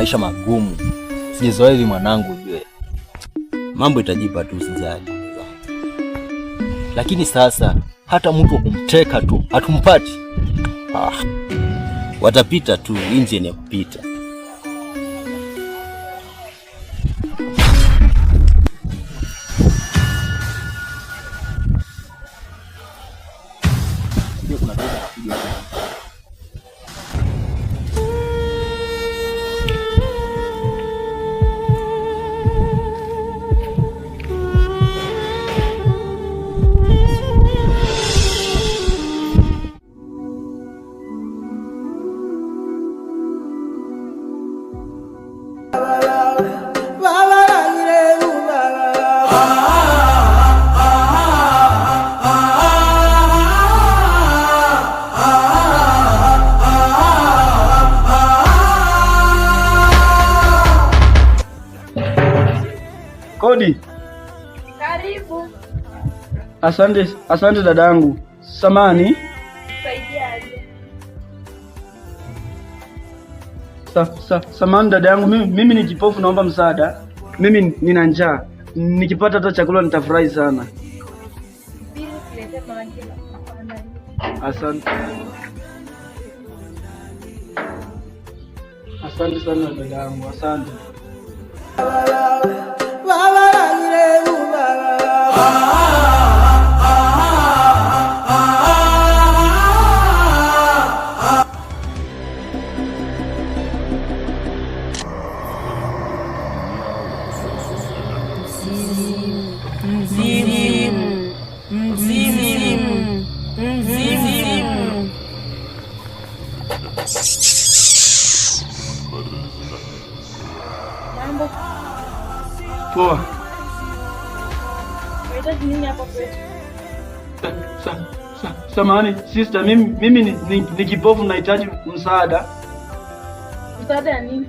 maisha magumu. Sijazoea hivi mwanangu, ujue. Mambo itajipa tu, usijali. Lakini sasa hata mtu kumteka tu hatumpati. Watapita tu, nje ni kupita. Kodi. Karibu. Asante dadangu. Samani. Saidiaje? Samani dadangu, mimi ni kipofu, naomba msaada. Mimi nina njaa. Nikipata hata chakula nitafurahi sana. Bila kuleta maji na kuandalia. Asante. Asante sana dadangu, asante. Mambo. Poa. Unahitaji nini hapa kwetu? Samahani sister, mimi ni kipofu, nahitaji msaada. Msaada ya nini?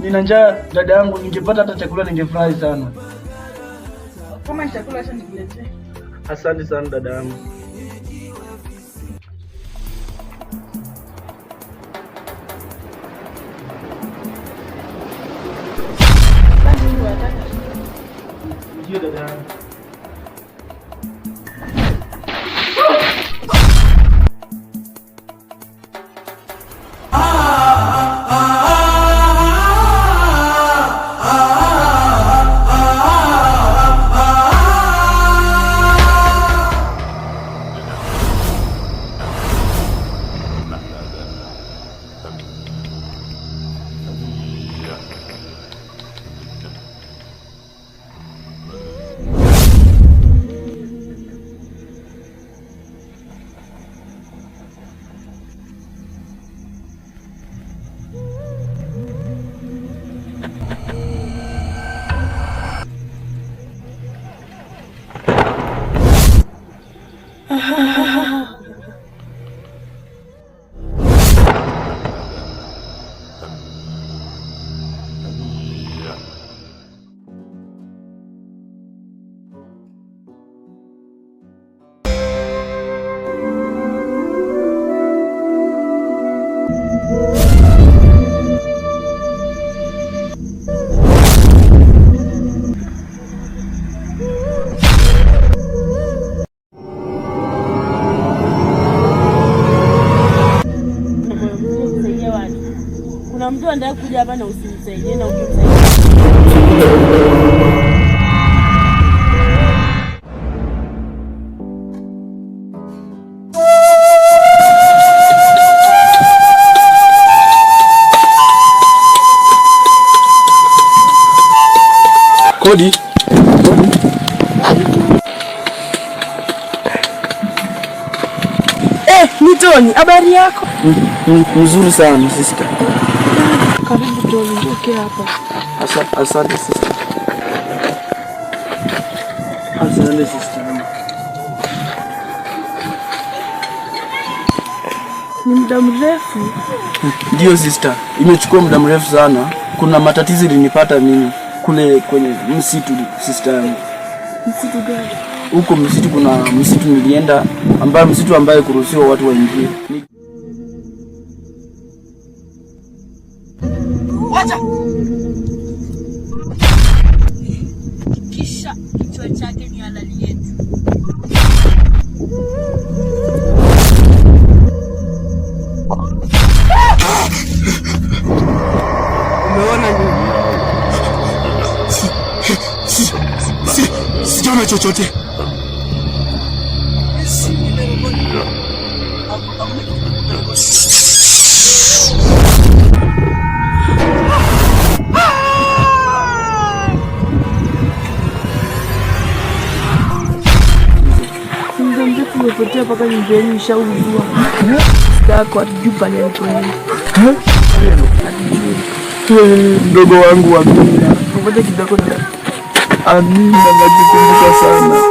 Nina njaa dada yangu, ningepata hata chakula ningefurahi sana. Kama ni chakula acha nikuletee. Asante sana dada yangu. Ndio dada yangu. Kuna mtu anataka kuja hapa na usimsaidie na ukimsaidia. Kodi. Ni Tony, habari yako? Mzuri sana sister. Karibu Tony, uke hapa. Asante sister. Asante sister. Ni muda mrefu. Ndio sister, imechukua muda mrefu sana. Kuna matatizo yalinipata mimi kule kwenye msitu sister yangu. Msitu gani? Huko msitu kuna msitu nilienda ambaye kuruhusiwa watu waingie. chochote. Muda mrefu umepotea mpaka nyumbani nishauzua. Sitako hatujui pale alipoenda. Mdogo wangu wa mimi. Ngoja kidogo na Amina, nakukumbuka sana.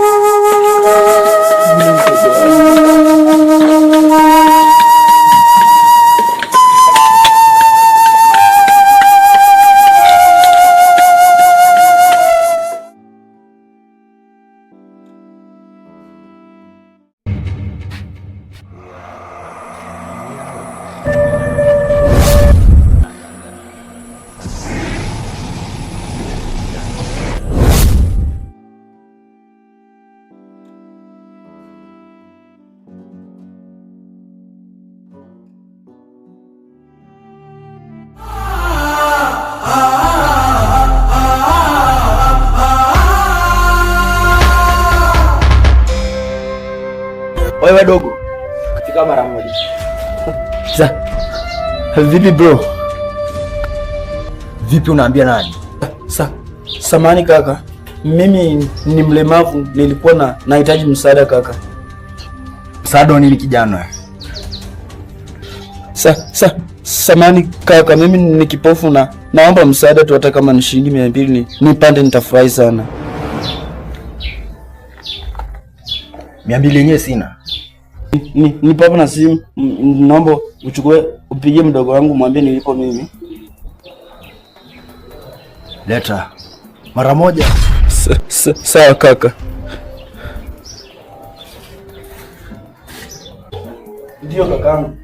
Wewe dogo, fika mara moja. Vipi bro? Vipi unaambia nani? Samahani kaka. Mimi ni mlemavu, nilikuwa nahitaji msaada kaka. Msaada wa nini kijana? Samahani kaka, mimi ni kipofu na naomba msaada tu, hata kama ni shilingi 200 nipande, nitafurahi sana. 200 yenyewe sina. Nipo hapa na simu, naomba uchukue upigie mdogo wangu, mwambie nilipo mimi. Leta mara moja. Sawa kaka. Ndio kakangu.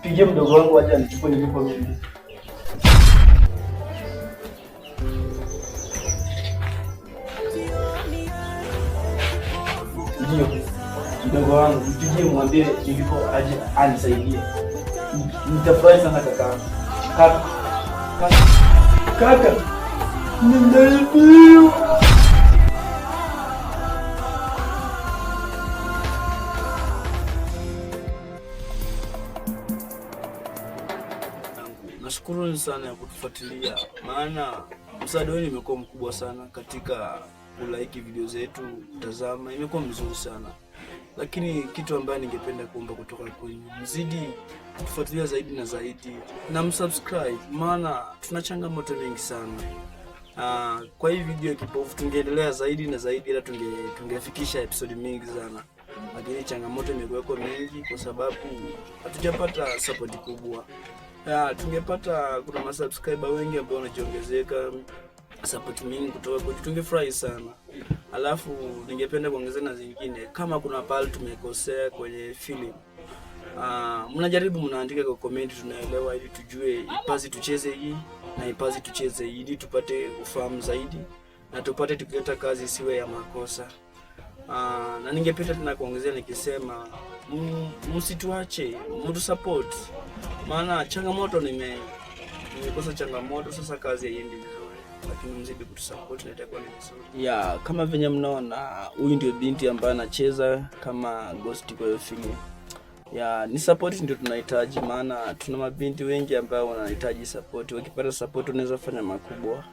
Pigie mdogo wangu aje anichukue nilipo mimi. Ndio. Mdogo wangu, mpigie mwambie nilipo aje anisaidie. Nitafurahi sana kaka. Kaka. Ndio. Nashukuru sana ya kutufuatilia, maana msaada wenu imekuwa mkubwa sana katika kulike video zetu, tazama, imekuwa mzuri sana. Lakini kitu ambayo ningependa kuomba kutoka kwenu, mzidi kutufuatilia zaidi na zaidi na msubscribe, maana tuna changamoto nyingi sana. Kwa hii video ya kipofu tungeendelea zaidi na zaidi, ila tungefikisha episode mingi sana. Lakini changamoto imekuwa mengi kwa sababu hatujapata support kubwa. Tungepata kuna masubscriber wengi ambao wanajiongezeka, support mingi kutoka kwetu, tungefurahi sana. Alafu ningependa kuongezea na zingine, kama kuna pale tumekosea kwenye film, mnajaribu mnaandika kwa comment, tunaelewa, ili tujue ipazi tucheze hii na ipazi tucheze hii, ili tupate ufahamu zaidi na tupate tukileta kazi isiwe ya makosa. Na ningependa tena kuongezea nikisema, msituache, mtu support, maana changamoto nimekosa changamoto, sasa kazi haiendi vizuri, lakini mzidi kutusupport na itakuwa ni vizuri. Kama venye mnaona, huyu ndio binti ambaye anacheza kama ghost kwa hiyo film. Ni support ndio tunahitaji, maana tuna mabinti wengi ambao wanahitaji support. Wakipata support unaweza fanya makubwa.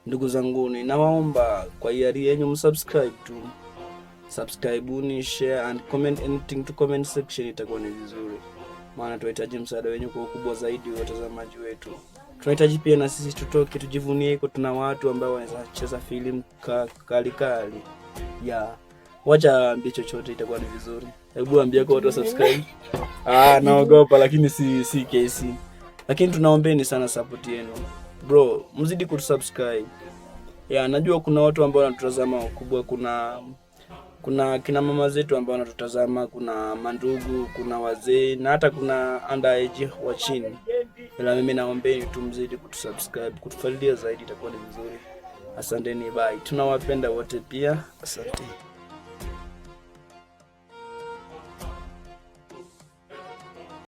Ndugu zangu, nawaomba kwa hiari yenu msubscribe tu. Subscribe, share and comment anything to comment section, itakuwa ni vizuri. Maana tunahitaji msaada wenu kwa ukubwa zaidi wa watazamaji wetu. Tunahitaji pia na sisi tutoke tujivunie iko tuna watu ambao wanaweza cheza filamu kali. Wacha ambie chochote, itakuwa ni vizuri. Hebu ambia kwa watu subscribe. Naogopa lakini si kesi. Lakini tunaombeni sana support yenu. Bro, mzidi kutusubscribe. Najua kuna watu ambao wanatutazama wakubwa, kuna kina mama zetu ambao wanatutazama, kuna mandugu, kuna wazee na hata kuna underage wa chini. Ila mimi naombeni tu mzidi kutusubscribe, kutufuatilia zaidi, itakuwa ni vizuri. Asanteni, bye. Tunawapenda wote pia. Asante.